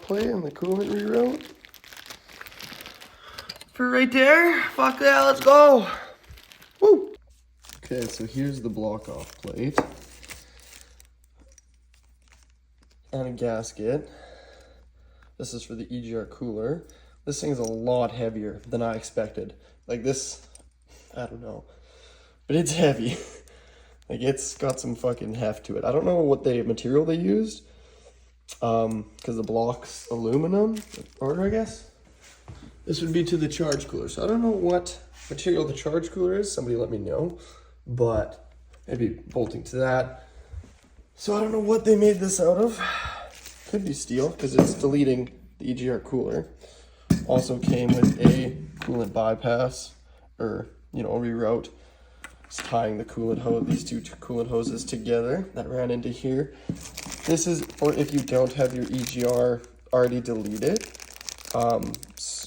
plate and the coolant reroute. For right there, fuck yeah, let's go. Woo! Okay, so here's the block off plate. And a gasket. This is for the EGR cooler. This thing's a lot heavier than I expected. Like this, I don't know, but it's heavy. Like it's got some fucking heft to it. I don't know what material they used, because the block's aluminum, or I guess. This would be to the charge cooler. So I don't know what material the charge cooler is. Somebody let me know, but maybe bolting to that. So I don't know what they made this out of. Could be steel because it's deleting the EGR cooler. Also came with a coolant bypass, or reroute. It's tying the coolant hose, these two coolant hoses together that ran into here. This is for if you don't have your EGR already deleted.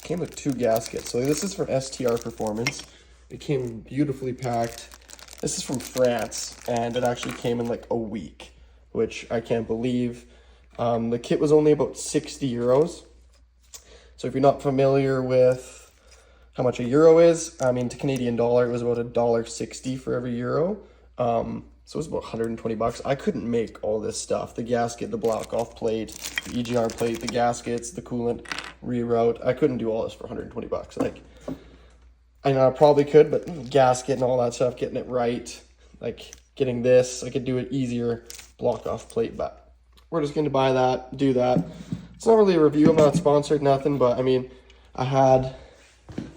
Came with 2 gaskets. So this is from STR Performance. It came beautifully packed. This is from France, and it actually came in like a week, which I can't believe. The kit was only about 60 euros. So if you're not familiar with how much a euro is, I mean, to Canadian dollar, it was about $1.60 for every euro. So it was about 120 bucks. I couldn't make all this stuff. The gasket, the block off plate, the EGR plate, the gaskets, the coolant reroute. I couldn't do all this for 120 bucks. Like, I know I probably could, but gasket and all that stuff, getting it right, like getting this, I could do it easier, block off plate, but we're just going to buy that, do that. It's not really a review. I'm not sponsored, nothing, but I mean, I had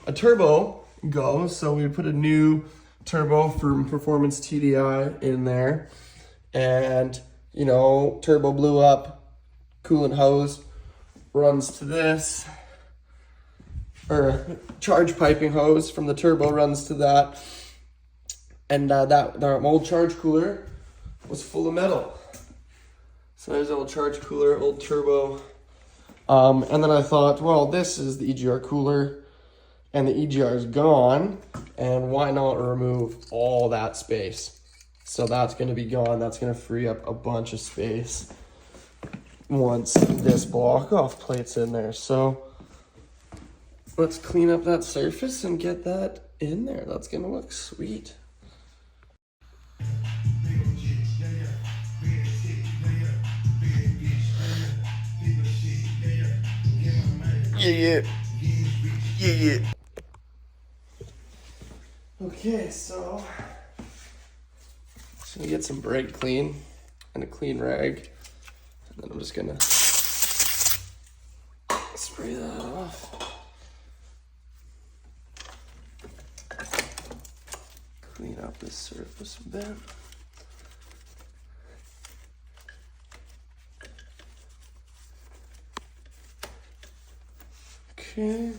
a turbo go, so we put a new turbo from Performance TDI in there, and turbo blew up, coolant hose runs to this, or charge piping hose from the turbo runs to that, and that old charge cooler was full of metal. So there's the old charge cooler, old turbo. And then I thought, well, this is the EGR cooler, and the EGR is gone, and why not remove all that space? So that's going to be gone. That's going to free up a bunch of space once this block off plate's in there. So let's clean up that surface and get that in there. That's going to look sweet. Yeah. Okay, so we get some brake clean and a clean rag, and then I'm just gonna spray that off. Clean up this surface a bit. Okay.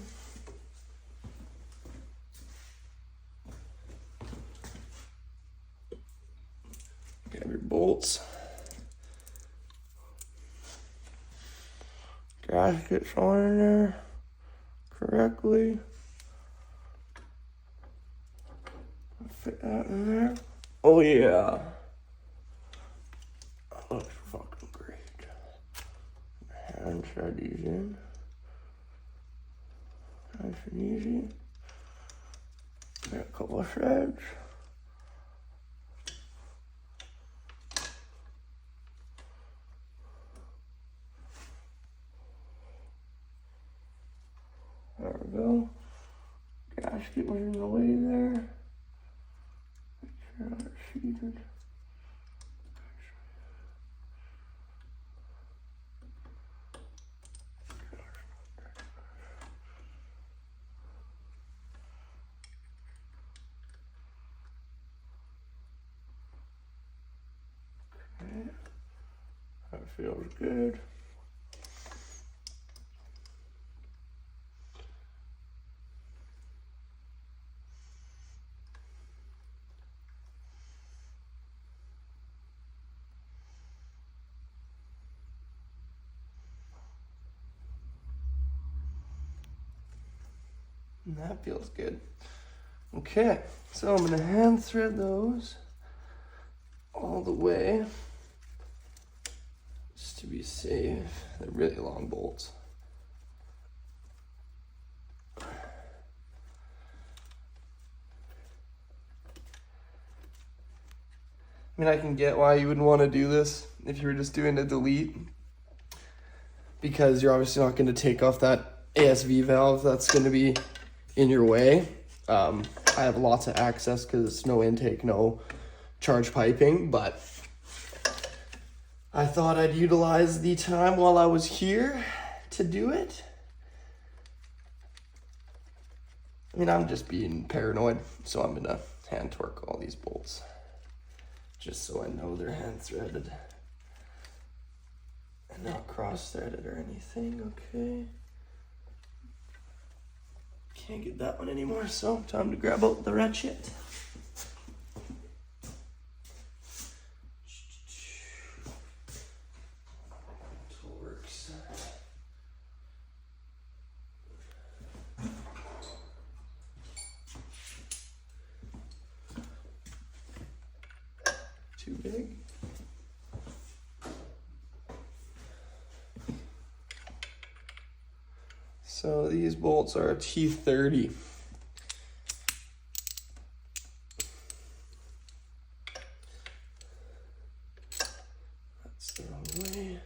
Grab your bolts. Gaskets on in there correctly. Fit that in there. Oh yeah. That looks fucking great. Hand shred these in. Nice and easy. Got a couple of threads. There we go. Gasket was in the way there. Make sure that's seated. That feels good. And that feels good. Okay, so I'm gonna hand thread those all the way. to be safe. They're really long bolts. I mean, I can get why you wouldn't want to do this if you were just doing a delete, because you're obviously not going to take off that ASV valve that's going to be in your way. I have lots of access because it's no intake, no charge piping, but I thought I'd utilize the time while I was here to do it. I mean, I'm just being paranoid, so I'm gonna hand torque all these bolts just so I know they're hand threaded and not cross threaded or anything. Okay. Can't get that one anymore, so time to grab out the ratchet. Torques. Too big. So these bolts are a T30. That's the wrong way.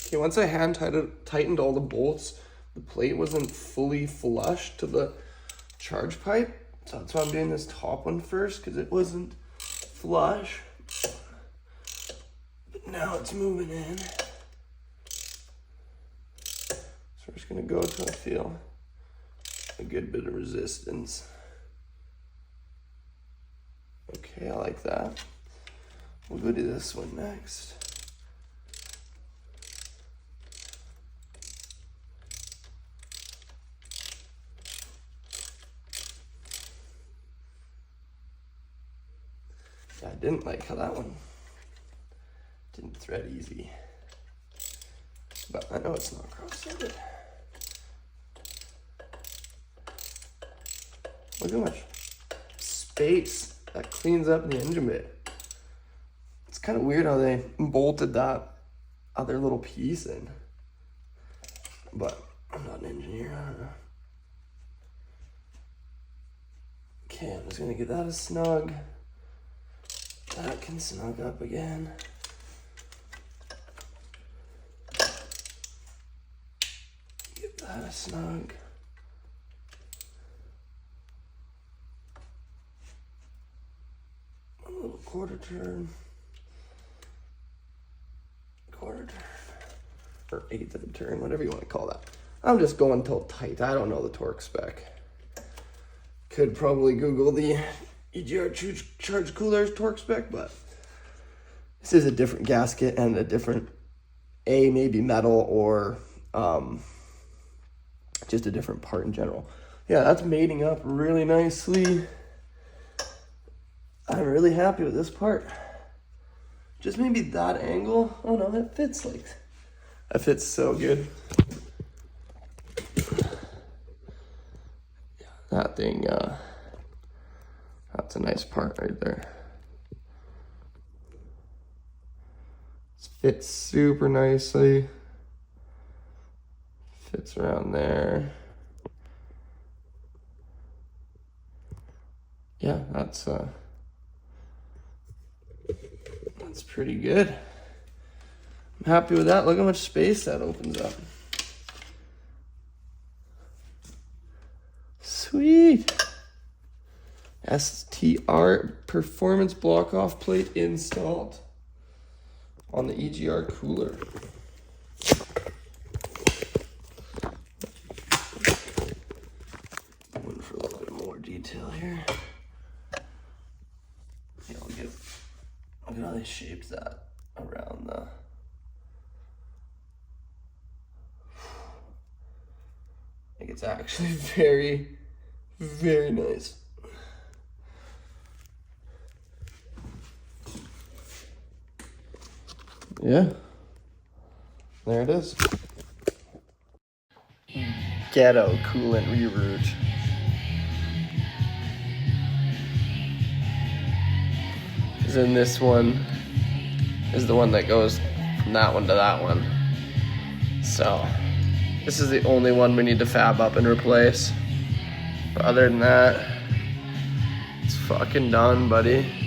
Okay, once I hand tightened all the bolts, the plate wasn't fully flush to the charge pipe. So that's why I'm doing this top one first, because it wasn't flush. But now it's moving in. So we're just gonna go until I feel a good bit of resistance. Okay, I like that. We'll go to this one next. I didn't like how that one didn't thread easy, but I know it's not cross-threaded. Look how much space that cleans up the engine bay. It's kind of weird how they bolted that other little piece in, but I'm not an engineer, I don't know. Okay, I'm just gonna get that as snug. That can snug up again. Get that a snug. A little quarter turn. Or eighth of a turn, whatever you want to call that. I'm just going till tight. I don't know the torque spec. Could probably Google the EGR charge cooler's torque spec, but this is a different gasket and a different, maybe metal or just a different part in general. Yeah, that's mating up really nicely. I'm really happy with this part. Just maybe that angle. Oh no, that fits that fits so good. Yeah, that thing, that's a nice part right there. It fits super nicely. Fits around there. Yeah, that's pretty good. I'm happy with that. Look how much space that opens up. Sweet. STR Performance block-off plate installed on the EGR cooler. Going for a little bit more detail here. Yeah, look at how they shaped that around the... I think it's actually very, very nice. Yeah, there it is. ghetto coolant reroute. Then this one is the one that goes from that one to that one. So this is the only one we need to fab up and replace. But other than that, it's fucking done, buddy.